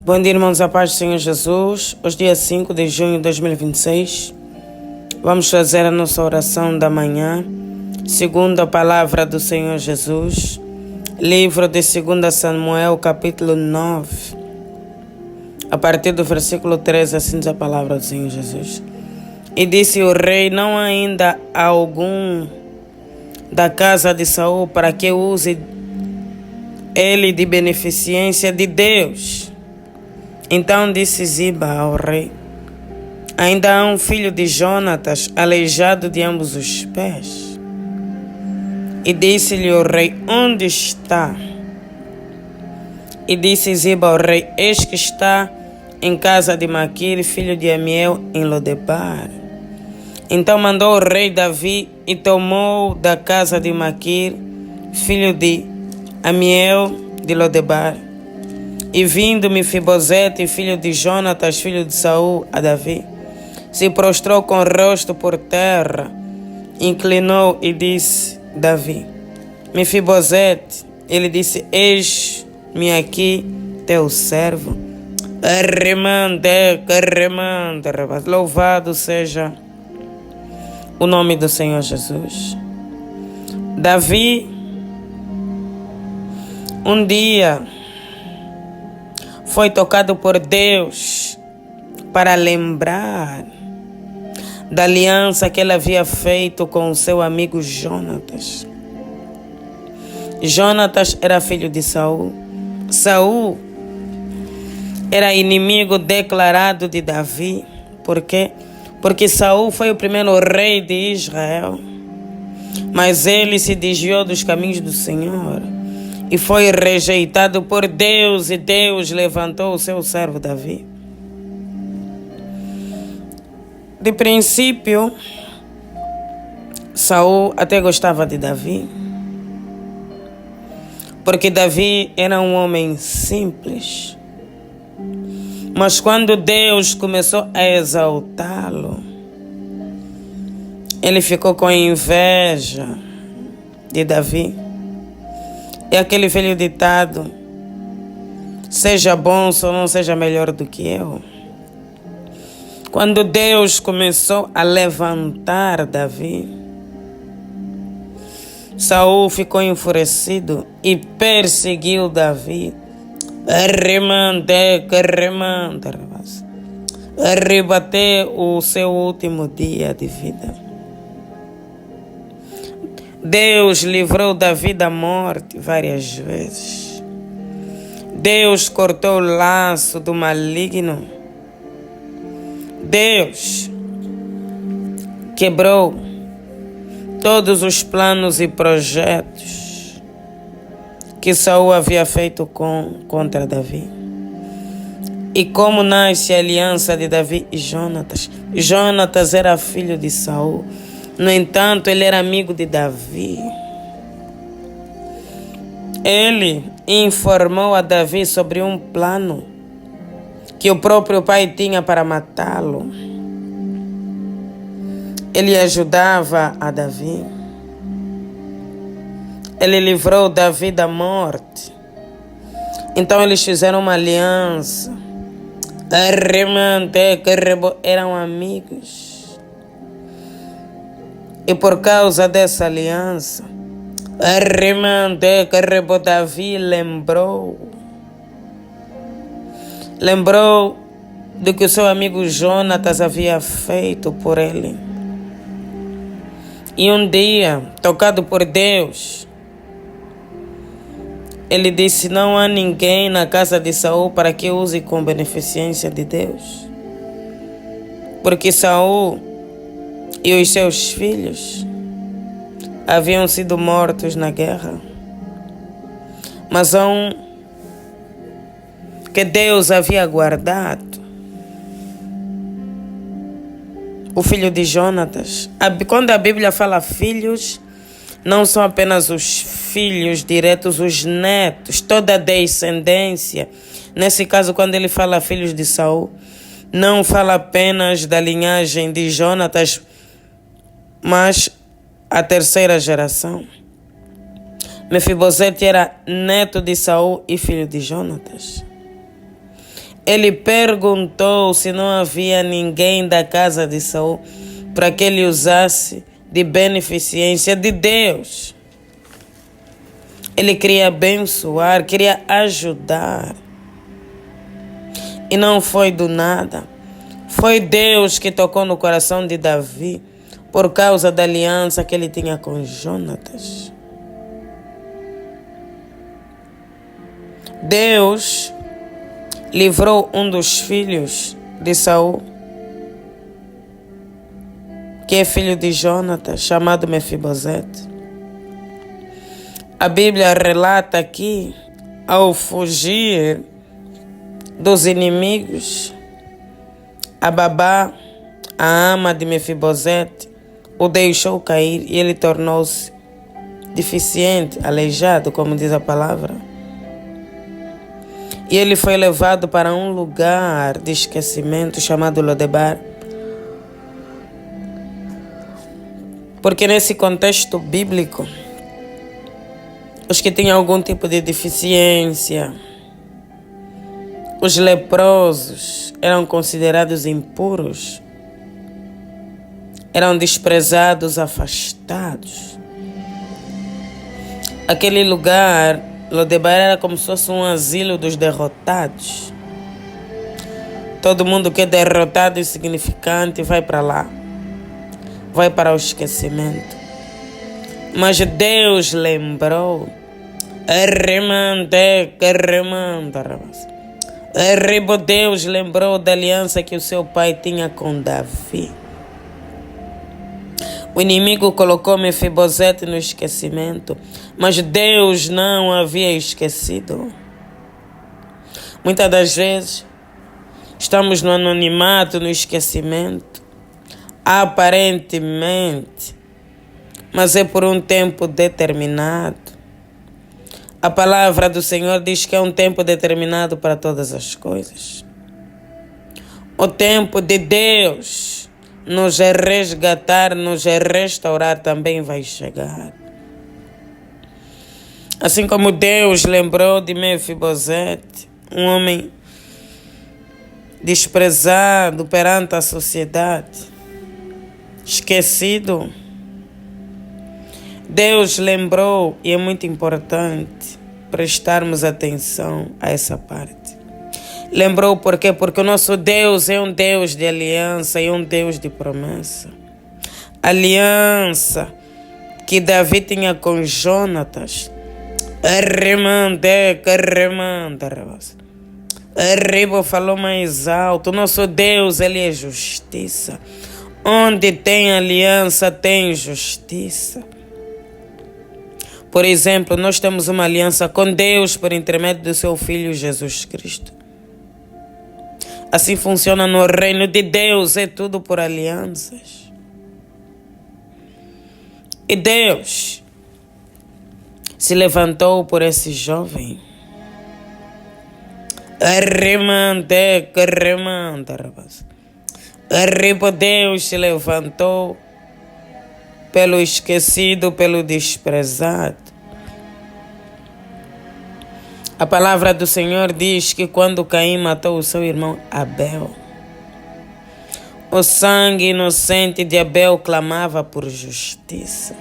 Bom dia, irmãos, a paz do Senhor Jesus. Hoje, dia 5 de junho de 2026, vamos fazer a nossa oração da manhã, segundo a palavra do Senhor Jesus, livro de 2 Samuel, capítulo 9, a partir do versículo 13, assim diz a palavra do Senhor Jesus. E disse o rei: não há ainda algum da casa de Saul para que use ele de beneficência de Deus. Então disse Ziba ao rei: ainda há um filho de Jonatas, aleijado de ambos os pés. E disse-lhe o rei: onde está? E disse Ziba ao rei: eis que está em casa de Maquir, filho de Amiel, em Lodebar. Então mandou o rei Davi e tomou da casa de Maquir, filho de Amiel, de Lodebar. E vindo Mefibosete, filho de Jonatas, filho de Saul, a Davi, se prostrou com o rosto por terra, inclinou e disse Davi: Mefibosete. Ele disse: eis-me aqui, teu servo. Louvado seja o nome do Senhor Jesus. Davi, um dia, foi tocado por Deus para lembrar da aliança que ele havia feito com o seu amigo Jonatas. Jonatas era filho de Saul. Saul era inimigo declarado de Davi. Por quê? Porque Saul foi o primeiro rei de Israel, mas ele se desviou dos caminhos do Senhor e foi rejeitado por Deus, e Deus levantou o seu servo Davi. De princípio, Saul até gostava de Davi, porque Davi era um homem simples. Mas quando Deus começou a exaltá-lo, ele ficou com inveja de Davi. É aquele velho ditado: seja bom, só não seja melhor do que eu. Quando Deus começou a levantar Davi, Saul ficou enfurecido e perseguiu Davi, arrebater o seu último dia de vida. Deus livrou Davi da morte várias vezes. Deus cortou o laço do maligno. Deus quebrou todos os planos e projetos que Saul havia feito contra Davi. E como nasce a aliança de Davi e Jonatas? Jonatas era filho de Saul. No entanto, ele era amigo de Davi. Ele informou a Davi sobre um plano que o próprio pai tinha para matá-lo. Ele ajudava a Davi. Ele livrou Davi da morte. Então eles fizeram uma aliança. Eram amigos. E por causa dessa aliança, Davi lembrou do que o seu amigo Jonatas havia feito por ele. E um dia, tocado por Deus, ele disse: não há ninguém na casa de Saul para que use com beneficência de Deus. Porque Saul e os seus filhos haviam sido mortos na guerra. Mas há um que Deus havia guardado, o filho de Jonatas. Quando a Bíblia fala filhos, não são apenas os filhos diretos, os netos, toda a descendência. Nesse caso, quando ele fala filhos de Saul, não fala apenas da linhagem de Jonatas, mas a terceira geração. Mefibosete era neto de Saul e filho de Jonatas. ele perguntou se não havia ninguém da casa de Saul para que ele usasse de beneficência de Deus. Ele queria abençoar, queria ajudar. E não foi do nada. Foi Deus que tocou no coração de Davi por causa da aliança que ele tinha com Jonatas. Deus livrou um dos filhos de Saul, que é filho de Jonatas, chamado Mefibosete. A Bíblia relata que, ao fugir dos inimigos, a babá, a ama de Mefibosete, o deixou cair e ele tornou-se deficiente, aleijado, como diz a palavra. E ele foi levado para um lugar de esquecimento chamado Lodebar. Porque nesse contexto bíblico, os que tinham algum tipo de deficiência, os leprosos, eram considerados impuros, eram desprezados, afastados. Aquele lugar, Lodebar, era como se fosse um asilo dos derrotados. Todo mundo que é derrotado e insignificante vai para lá, vai para o esquecimento. Mas Deus lembrou, Deus lembrou da aliança que o seu pai tinha com Davi. O inimigo colocou Mefibosete no esquecimento, mas Deus não havia esquecido. Muitas das vezes estamos no anonimato, no esquecimento, aparentemente, mas é por um tempo determinado. A palavra do Senhor diz que é um tempo determinado para todas as coisas. O tempo de Deus nos resgatar, nos restaurar também vai chegar. Assim como Deus lembrou de Mefibosete, um homem desprezado perante a sociedade, esquecido. Deus lembrou, e é muito importante prestarmos atenção a essa parte. Lembrou por quê? Porque o nosso Deus é um Deus de aliança e um Deus de promessa. Aliança que Davi tinha com Jonatas. Arriba falou mais alto. O nosso Deus, ele é justiça. Onde tem aliança, tem justiça. Por exemplo, nós temos uma aliança com Deus por intermédio do seu Filho Jesus Cristo. Assim funciona no reino de Deus, é tudo por alianças. E Deus se levantou por esse jovem. Deus se levantou pelo esquecido, pelo desprezado. A palavra do Senhor diz que quando Caim matou o seu irmão Abel, o sangue inocente de Abel clamava por justiça.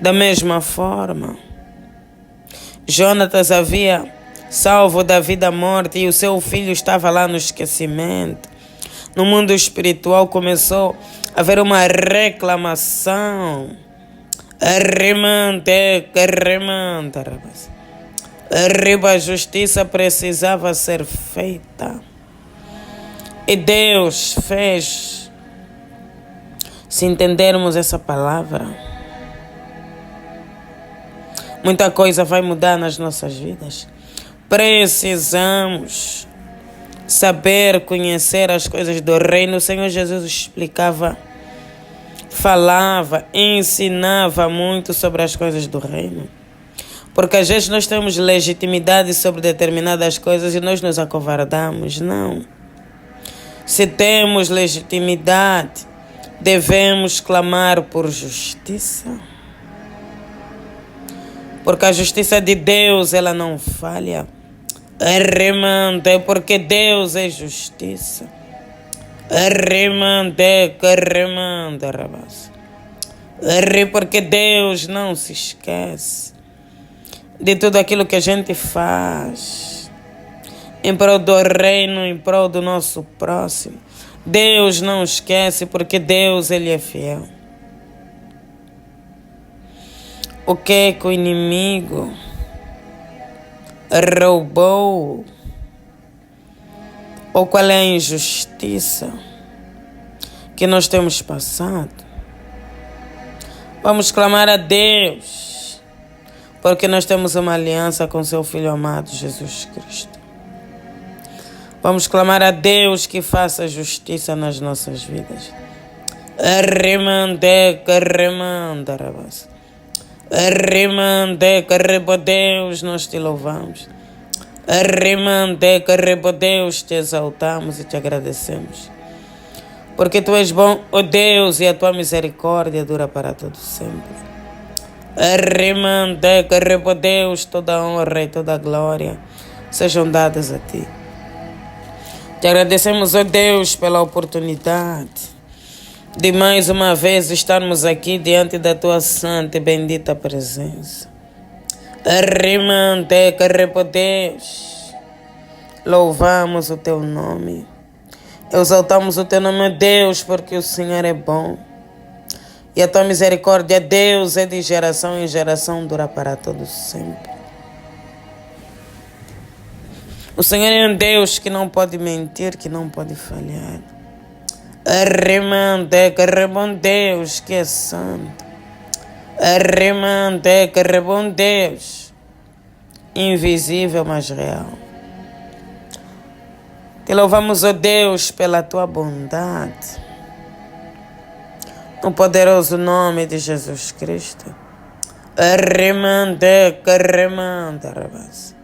Da mesma forma, Jonatas havia salvo Davi da morte e o seu filho estava lá no esquecimento. No mundo espiritual começou a haver uma reclamação. A justiça precisava ser feita. E Deus fez. Se entendermos essa palavra, muita coisa vai mudar nas nossas vidas. Precisamos saber, conhecer as coisas do reino. O Senhor Jesus explicava, falava, ensinava muito sobre as coisas do reino. Porque às vezes nós temos legitimidade sobre determinadas coisas e nós nos acovardamos. Não. Se temos legitimidade, devemos clamar por justiça. Porque a justiça de Deus, ela não falha. Arremante, porque Deus é justiça. Arremante, carremante, rabas. Porque Deus não se esquece de tudo aquilo que a gente faz em prol do reino, em prol do nosso próximo. Deus não esquece, porque Deus, Ele é fiel. O que é que o inimigo roubou? Ou qual é a injustiça que nós temos passado? Vamos clamar a Deus, porque nós temos uma aliança com seu Filho amado, Jesus Cristo. Vamos clamar a Deus que faça justiça nas nossas vidas. Arremande, carremande, rabas. Arremande, carrebo Deus, nós te louvamos. Arremande, carrebo Deus, te exaltamos e te agradecemos. Porque tu és bom, ó Deus, e a tua misericórdia dura para todo sempre. Arremande, carrebo Deus, toda a honra e toda a glória sejam dadas a ti. Te agradecemos, ó Deus, pela oportunidade de mais uma vez estarmos aqui diante da tua santa e bendita presença. Arremante, carrebo Deus, louvamos o teu nome, exaltamos o teu nome, Deus, porque o Senhor é bom e a tua misericórdia, Deus, é de geração em geração, dura para todo sempre. O Senhor é um Deus que não pode mentir, que não pode falhar. Arremante, carrebo Deus, que é santo. Arremante, carrebo Deus, invisível, mas real. Te louvamos, ó Deus, pela tua bondade, no poderoso nome de Jesus Cristo. Arremante, carremante, rabas.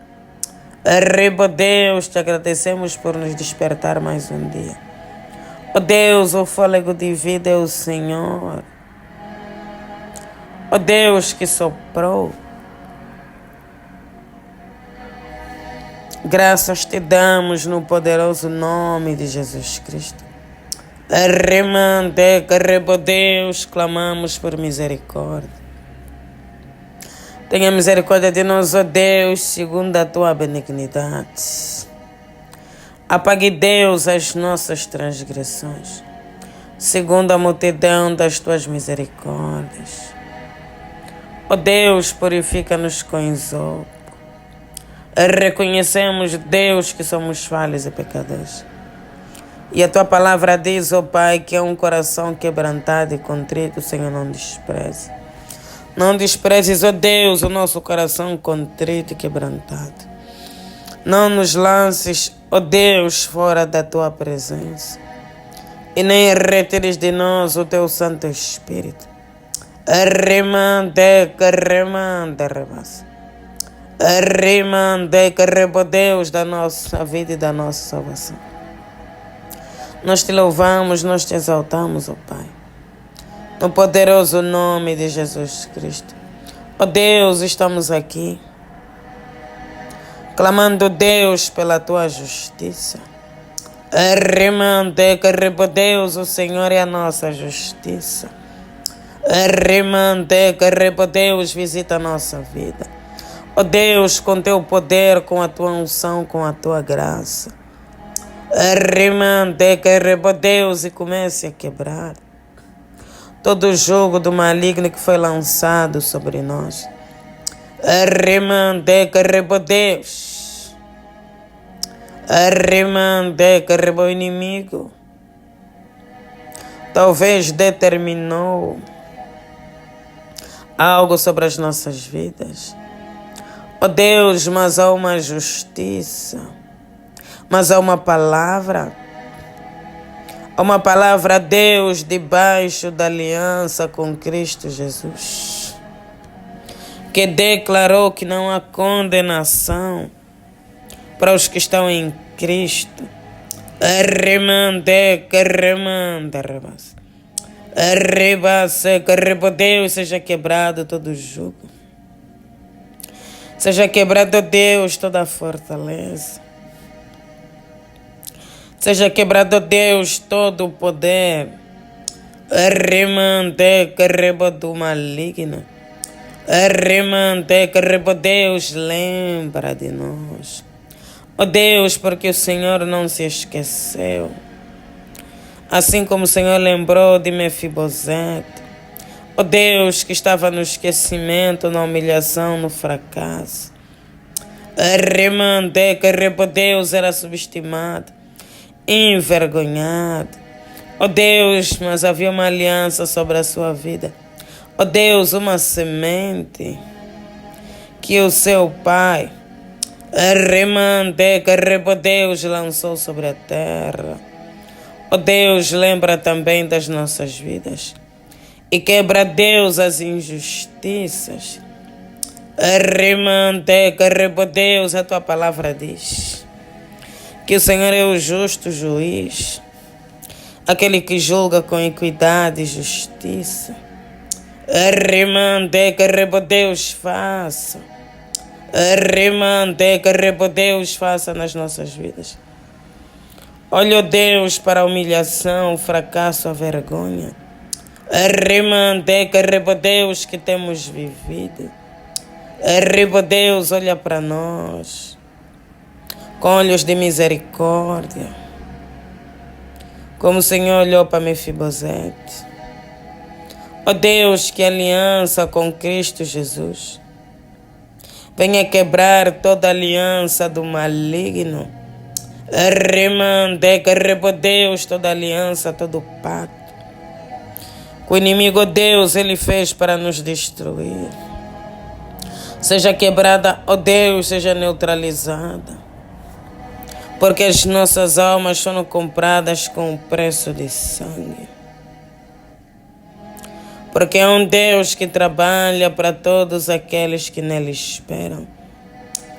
Arriba, Deus, te agradecemos por nos despertar mais um dia. Ó Deus, o fôlego de vida é o Senhor. Ó Deus que soprou. Graças te damos no poderoso nome de Jesus Cristo. Arremante, carrebo Deus, clamamos por misericórdia. Tenha misericórdia de nós, ó Deus, segundo a tua benignidade. Apague, Deus, as nossas transgressões, segundo a multidão das tuas misericórdias. Ó Deus, purifica-nos com isopo. Reconhecemos, Deus, que somos falhos e pecadores. E a tua palavra diz, ó Pai, que é um coração quebrantado e contrito, o Senhor não despreze. Não desprezes, ó Deus, o nosso coração contrito e quebrantado. Não nos lances, ó Deus, fora da tua presença, e nem retires de nós o teu Santo Espírito. Arremante, carremante, rabas. Arremante, carrebo Deus da nossa vida e da nossa salvação. Nós te louvamos, nós te exaltamos, ó Pai, no poderoso nome de Jesus Cristo. Ó Deus, estamos aqui clamando, Deus, pela tua justiça. Arremante, carrebo Deus, o Senhor é a nossa justiça. Arremante, carrebo Deus, visita a nossa vida. Ó Deus, com teu poder, com a tua unção, com a tua graça. Arremante, carrebo Deus, e comece a quebrar todo o jugo do maligno que foi lançado sobre nós. Arremante, carrebo Deus. Arremante, carrebo o inimigo. Talvez determinou algo sobre as nossas vidas. Ó Deus, mas há uma justiça, mas há uma palavra, Deus, debaixo da aliança com Cristo Jesus, que declarou que não há condenação para os que estão em Cristo. Arremante, carremante, rabas. Arrebase, carrebo Deus, seja quebrado todo jugo. Seja quebrado, ó Deus, toda a fortaleza. Seja quebrado, ó Deus, todo o poder. Remante que reba do maligno. Remante que reba, Deus, lembra de nós. Ó Deus, porque o Senhor não se esqueceu. Assim como o Senhor lembrou de Mefibosete. Ó Deus, que estava no esquecimento, na humilhação, no fracasso. Remante que reba, Deus, era subestimado, envergonhado. Ó Deus, mas havia uma aliança sobre a sua vida. Ó Deus, uma semente que o seu pai, remante que reba, Deus, lançou sobre a terra. Ó Deus, lembra também das nossas vidas e quebra, Deus, as injustiças. Remante que reba, Deus, a tua palavra diz que o Senhor é o justo juiz, aquele que julga com equidade e justiça. Remante que reba, Deus, faça. Remante que reba, Deus, faça nas nossas vidas. Olha, Deus, para a humilhação, o fracasso, a vergonha. Remante que reba, Deus, que temos vivido. Reba, Deus, olha para nós com olhos de misericórdia, como o Senhor olhou para Mefibosete. Ó Deus, que aliança com Cristo Jesus venha quebrar toda aliança do maligno. Remante que reba, Deus, toda aliança, todo pacto que o inimigo, Deus, ele fez para nos destruir. Seja quebrada, ó Deus, seja neutralizada. Porque as nossas almas foram compradas com o preço de sangue. Porque é um Deus que trabalha para todos aqueles que nele esperam.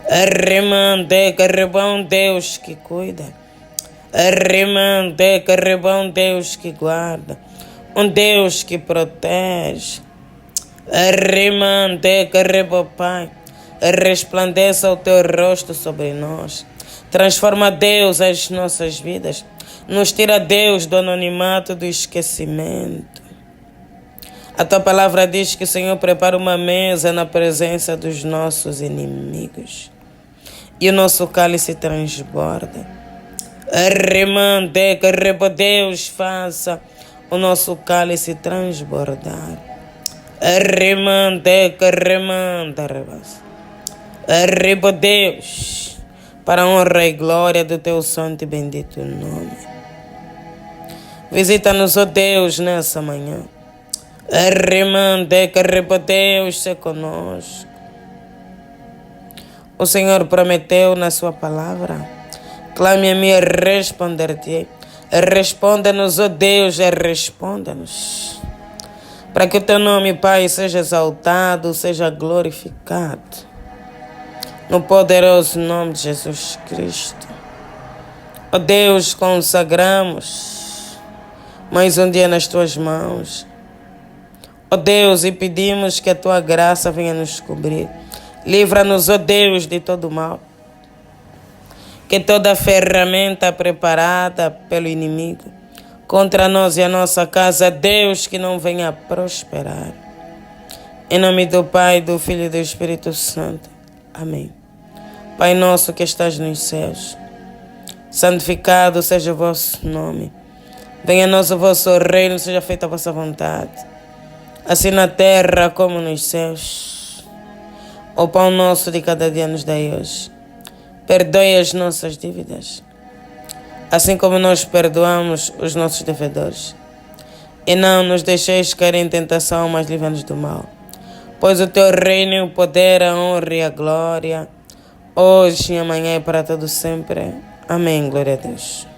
Remante que reba, um Deus que cuida. Remante que reba, um Deus que guarda. Um Deus que protege. Remante que reba, Pai, resplandeça o teu rosto sobre nós. Transforma, Deus, as nossas vidas. Nos tira, Deus, do anonimato, do esquecimento. A tua palavra diz que o Senhor prepara uma mesa na presença dos nossos inimigos. E o nosso cálice transborda. Remante que reba, Deus, faça o nosso cálice transbordar. Remante que remanda, reba, Deus, para a honra e glória do teu santo e bendito nome. Visita-nos, ó Deus, nessa manhã. Remante que reba, Deus, se conosco. O Senhor prometeu na sua palavra: clame a mim e responder-te. Responda-nos, ó Deus, responda-nos. Para que o teu nome, Pai, seja exaltado, seja glorificado. No poderoso nome de Jesus Cristo. Ó Deus, consagramos mais um dia nas tuas mãos. Ó Deus, e pedimos que a tua graça venha nos cobrir. Livra-nos, ó Deus, de todo mal. Que toda ferramenta preparada pelo inimigo contra nós e a nossa casa, Deus, que não venha prosperar. Em nome do Pai, do Filho e do Espírito Santo. Amém. Pai nosso que estás nos céus, santificado seja o vosso nome. Venha a nós o vosso reino, seja feita a vossa vontade, assim na terra como nos céus. O pão nosso de cada dia nos dai hoje. Perdoe as nossas dívidas, assim como nós perdoamos os nossos devedores. E não nos deixeis cair em tentação, mas livra-nos do mal. Pois o teu reino, o poder, a honra e a glória, hoje e amanhã e para todo sempre. Amém. Glória a Deus.